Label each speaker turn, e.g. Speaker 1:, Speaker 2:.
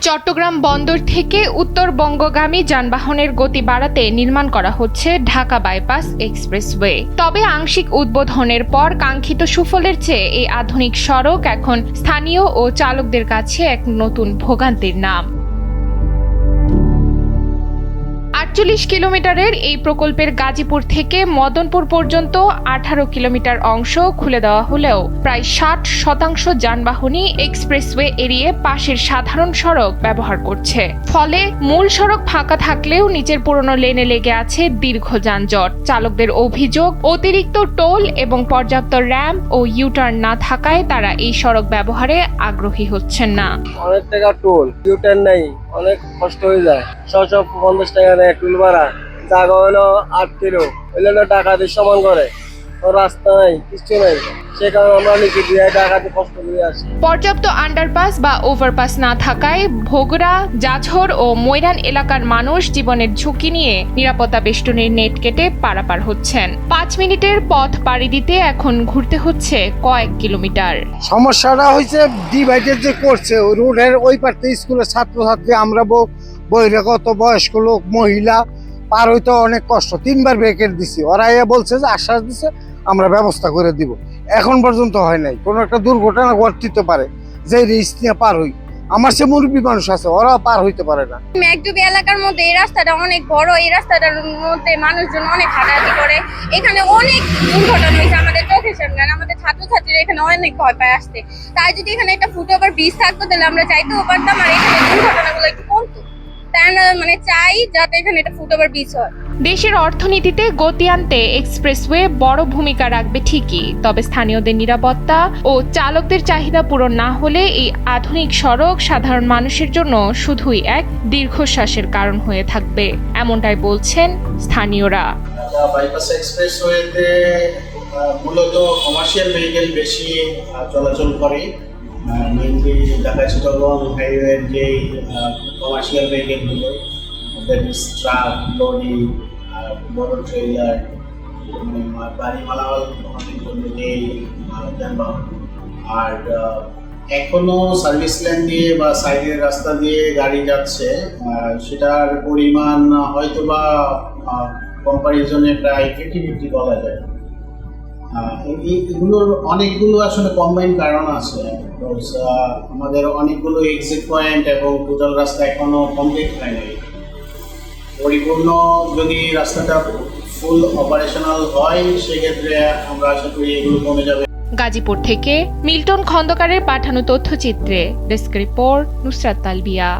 Speaker 1: চট্টগ্রাম বন্দর থেকে উত্তরবঙ্গগামী যানবাহনের গতি বাড়াতে নির্মাণ করা হচ্ছে ঢাকা বাইপাস এক্সপ্রেসওয়ে। তবে আংশিক উদ্বোধনের পর কাঙ্ক্ষিত সুফলের চেয়ে এই আধুনিক সড়ক এখন স্থানীয় ও চালকদের কাছে এক নতুন ভোগান্তির নাম। ৪৮ কিলোমিটারের এই প্রকল্পের গাজীপুর থেকে মদনপুর পর্যন্ত ১৮ কিলোমিটার অংশ খুলে দেওয়া হলেও প্রায় ৬০% যানবাহনই এক্সপ্রেসওয়ে এড়িয়ে পাশের সাধারণ সড়ক ব্যবহার করছে। ফলে মূল সড়ক ফাঁকা থাকলেও নিচের পুরনো লেনে লেগে আছে দীর্ঘ যানজট। চালকদের অভিযোগ, অতিরিক্ত টোল এবং পর্যাপ্ত র্যাম্প ও ইউটার্ন না থাকায় তারা এই সড়ক ব্যবহারে আগ্রহী হচ্ছেন না।
Speaker 2: অনেক টাকা টোল, ইউটার্ন নাই, অনেক কষ্ট হয়ে যায়। ৬৫০ টাকা নেয় টুল ভাড়া, জায়গা হলো ৮ কিলো, হইলে টাকা দিয়ে সমান করে। রাস্তা নাই, কিছু নাই, সে কারণে আমরা নিচে দিয়ে ঢাকাতে কষ্ট করে আসি।
Speaker 1: পর্যাপ্ত আন্ডারপাস বা ওভারপাস না থাকায় ভোগড়া, জাঝর ও ময়রান এলাকার মানুষ জীবনের ঝুঁকি নিয়ে নিরাপত্তা বেষ্টনীর নেট কেটে পারাপার হচ্ছেন। ৫ মিনিটের পথ পাড়ি দিতে এখন ঘুরতে হচ্ছে কয়েক কিলোমিটার।
Speaker 3: সমস্যাটা হয়েছে ডিভাইডার যে করছে ওই রোডের ওই পাশে স্কুলের ছাত্রছাত্রী, আমরা বহিরাগত বয়স্ক লোক, মহিলা পার হইতে অনেক কষ্ট। ৩বার ব্রেকেট দিছি, ওরা বলছে যে আশ্বাস দিছে আমরা ব্যবস্থা করে দিব। এখন পর্যন্ত হয় নাই। কোনো একটা দুর্ঘটনা ঘটতে পারে, যে রিস্ক নিয়ে পার হই। আমার সে মুরব্বী মানুষ আছে, ওরা পার হইতে পারে না।
Speaker 4: মেঘডুবি এলাকার মধ্যে এই রাস্তাটা অনেক বড়, এই রাস্তাটার মধ্যে মানুষজন অনেক হাঁটাহাঁটি করে। এখানে অনেক দুর্ঘটনা হয়েছে আমাদের চোখের সামনে। আমাদের ছাত্রছাত্রীরা এখানে অনেক ভয় পায় আসতে। তাই যদি এখানে একটা ফুটওভার ব্রিজ থাকতো তাহলে আমরা চাইতেও পারতাম আর এখানে দুর্ঘটনাগুলো একটু কমতো। তাই আমরা চাই যাতে এখানে একটা ফুটওভার ব্রিজ হয়।
Speaker 1: দেশের অর্থনীতিতে গতি আনতে এক্সপ্রেসওয়ে বড় ভূমিকা রাখবে ঠিকই, তবে স্থানীয়দের নিরাপত্তা ও চালকদের চাহিদা পূরণ না হলে এই আধুনিক সড়ক সাধারণ মানুষের জন্য শুধুই এক দীর্ঘশ্বাসের কারণ হয়ে থাকবে, এমনটাই বলছেন স্থানীয়রা।
Speaker 5: বাইপাস এক্সপ্রেসওয়েতে মূলত কমার্শিয়াল ভেহিকেল বেশি চলাচল করে। মেইনলি ঢাকা চিটাগং হাইওয়ের যে কমার্শিয়াল ভেহিকেলগুলো, ট্রাক, লরি, বড় ট্রেলার, বাড়ি মালামাল বহনের জন্য যে যানবাহন। আর এখনো সার্ভিস লেন দিয়ে বা সাইডের রাস্তা দিয়ে গাড়ি যাচ্ছে, সেটার পরিমাণ হয়তো বা কম্পারিজনে প্রায় 50-50 বলা যায়। এগুলোর অনেকগুলো আসলে কম্বাইন কারণ আছে। আমাদের অনেকগুলো এক্সিট পয়েন্ট এবং টোটাল রাস্তা এখনো কমপ্লিট হয় নাই। পরিপূর্ণ যদি রাস্তাটা ফুল অপারেশনাল হয় সেক্ষেত্রে আমরা আশা করি এগুলো কমে যাবে।
Speaker 1: গাজীপুর থেকে মিল্টন খন্দকারের পাঠানো তথ্যচিত্রে ডেস্ক রিপোর্ট, নুসরাত তালবিয়া।